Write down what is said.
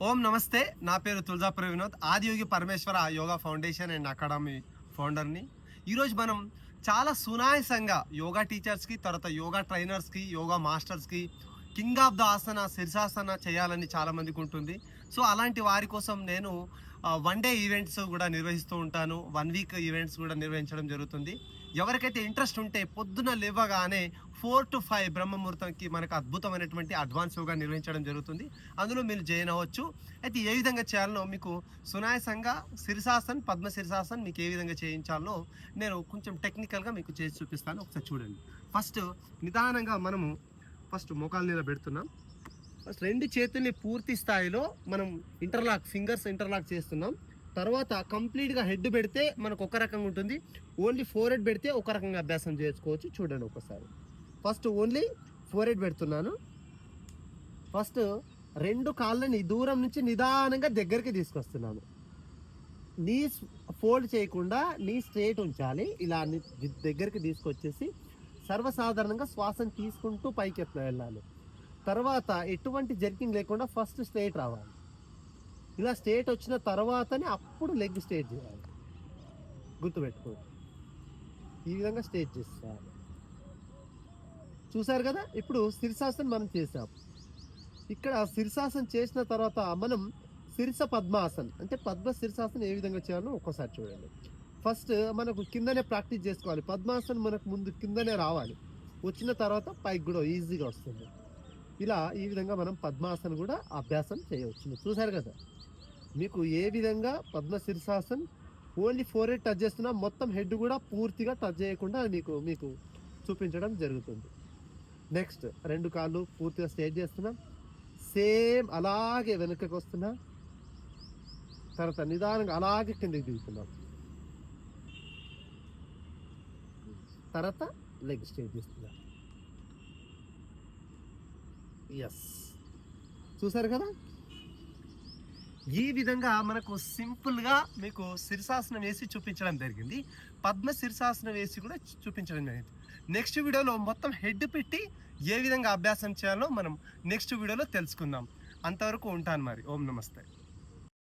ఓం నమస్తే. నా పేరు Tulajapuri Vinod, Adiyogi Parameshwara yoga foundation and academy ఫౌండర్ని. ఈరోజు మనం చాలా సునాయాసంగా యోగా టీచర్స్కి, తర్వాత యోగా ట్రైనర్స్కి, యోగా మాస్టర్స్కి king of the asana Shirshasana చేయాలని చాలామందికి ఉంటుంది. సో అలాంటి వారి కోసం నేను 1 డే ఈవెంట్స్ కూడా నిర్వహిస్తూ ఉంటాను. 1 వీక్ ఈవెంట్స్ కూడా నిర్వహించడం జరుగుతుంది. ఎవరికైతే ఇంట్రెస్ట్ ఉంటే పొద్దున లేవగానే 4 to 5 బ్రహ్మముహూర్తంకి మనకు అద్భుతమైనటువంటి అడ్వాన్స్ యోగా నిర్వహించడం జరుగుతుంది. అందులో మీరు జాయిన్ అవ్వచ్చు. అయితే ఏ విధంగా చేయాలనో మీకు సునాయాసంగా శీర్షాసన్, పద్మ శీర్షాసన్ మీకు ఏ విధంగా చేయించాలో నేను కొంచెం టెక్నికల్గా మీకు చేసి చూపిస్తాను. ఒకసారి చూడండి. ఫస్ట్ నిదానంగా మనము మోకాల మీద పెడుతున్నాం. ఫస్ట్ 2 చేతుల్ని పూర్తి స్థాయిలో మనం ఫింగర్స్ ఇంటర్లాక్ చేస్తున్నాం. తర్వాత కంప్లీట్గా హెడ్ పెడితే మనకు ఒక రకంగా ఉంటుంది. ఓన్లీ ఫోర్ హెడ్ పెడితే ఒక రకంగా అభ్యాసం చేసుకోవచ్చు. చూడండి ఒకసారి. ఫస్ట్ ఓన్లీ ఫోర్ హెడ్ పెడుతున్నాను. ఫస్ట్ 2 కాళ్ళని దూరం నుంచి నిదానంగా దగ్గరికి తీసుకొస్తున్నాను. నీస్ ఫోల్డ్ చేయకుండా నీ స్ట్రేట్ ఉంచాలి. ఇలా దగ్గరికి తీసుకొచ్చేసి సర్వసాధారణంగా శ్వాసను తీసుకుంటూ పైకి వెళ్ళాలి. తర్వాత ఎటువంటి జర్కింగ్ లేకుండా ఫస్ట్ స్ట్రేట్ రావాలి. ఇలా స్ట్రేట్ వచ్చిన తర్వాతనే అప్పుడు లెగ్ స్ట్రేట్ చేయాలి. గుర్తుపెట్టుకోండి. ఈ విధంగా స్ట్రేట్ చేసేయాలి. చూసారు కదా. ఇప్పుడు శీర్షాసనం మనం చేసాం. ఇక్కడ శీర్షాసనం చేసిన తర్వాత మనం శిరస పద్మాసన్ అంటే పద్మ శీర్షాసనం ఏ విధంగా చేయాలో ఒక్కసారి చూడండి. ఫస్ట్ మనకు కిందనే ప్రాక్టీస్ చేసుకోవాలి. పద్మాసనం మనకు ముందు కిందనే రావాలి. వచ్చిన తర్వాత పైకి కూడా ఈజీగా వస్తుంది. ఇలా ఈ విధంగా మనం పద్మాసనం కూడా అభ్యాసం చేయవచ్చు. చూసారు కదా. మీకు ఏ విధంగా Padma Shirshasan only forehead touch చేస్తున్నా, మొత్తం హెడ్ కూడా పూర్తిగా టచ్ చేయకుండా మీకు చూపించడం జరుగుతుంది. నెక్స్ట్ 2 కాళ్ళు పూర్తిగా స్ట్రేట్ చేస్తున్నాం. సేమ్ అలాగే వెనకకి వస్తున్నా. తర్వాత నిదానంగా అలాగే కిందకి దిగుతున్నాం. తర్వాత లెగ్ స్ట్రేట్ చేస్తున్నాం. ఎస్, చూసారు కదా. ఈ విధంగా మనకు సింపుల్గా మీకు శీర్షాసనం వేసి చూపించడం జరిగింది. పద్మ శీర్షాసనం వేసి కూడా చూపించడం జరిగింది. నెక్స్ట్ వీడియోలో మొత్తం హెడ్ పెట్టి ఏ విధంగా అభ్యాసం చేయాలో మనం నెక్స్ట్ వీడియోలో తెలుసుకుందాం. అంతవరకు ఉంటాను మరి. ఓం నమస్తే.